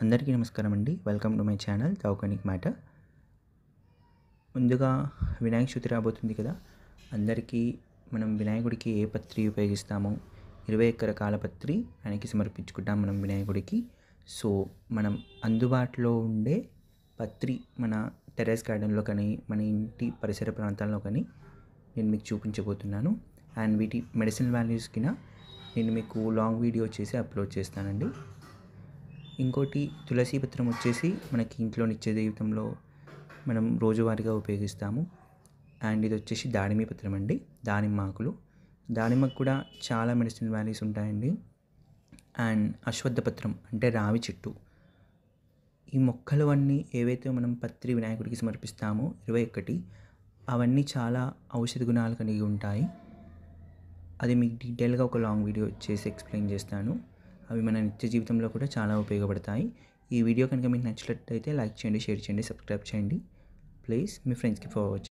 అందరికీ నమస్కారం అండి. Welcome to my channel organic matter. ముందుగా వినాయక చవితి రాబోతుంది కదా. అందరికీ మనం వినాయకుడికి ఏ పత్రి ఉపయోగిస్తామో 21 రకాల పత్రి ఆయనకి సమర్పించుకుంటాం మనం వినాయకుడికి. సో మనం అందుబాటులో ఉండే పత్రి మన టెర్రస్ గార్డెన్లో కానీ మన ఇంటి పరిసర ప్రాంతాల్లో కానీ నేను మీకు చూపించబోతున్నాను. అండ్ వీటి మెడిసినల్ వాల్యూస్కి నేను మీకు లాంగ్ వీడియో చేసి అప్లోడ్ చేస్తానండి. ఇంకోటి తులసి పత్రం వచ్చేసి మనకి ఇంట్లో నిత్య జీవితంలో మనం రోజువారీగా ఉపయోగిస్తాము. అండ్ ఇది వచ్చేసి దానిమ్మ పత్రం అండి, దానిమ్మ ఆకులు. దానిమ్మకు కూడా చాలా మెడిసినల్ వాల్యూస్ ఉంటాయండి. అండ్ అశ్వత్థ పత్రం అంటే రావి చెట్టు. ఈ మొక్కలు అన్నీ ఏవైతే మనం పత్రి వినాయకుడికి సమర్పిస్తామో 21 అవన్నీ చాలా ఔషధ గుణాలు కలిగి ఉంటాయి. అది మీకు డీటెయిల్గా ఒక లాంగ్ వీడియో చేసి ఎక్స్ప్లెయిన్ చేస్తాను. అవి మన నిత్య జీవితంలో కూడా చాలా ఉపయోగపడతాయి. ఈ వీడియో కనుక మీకు నచ్చినట్లయితే లైక్ చేయండి, షేర్ చేయండి, సబ్స్క్రైబ్ చేయండి. ప్లీజ్ మీ ఫ్రెండ్స్కి ఫార్వర్డ్ చేయండి.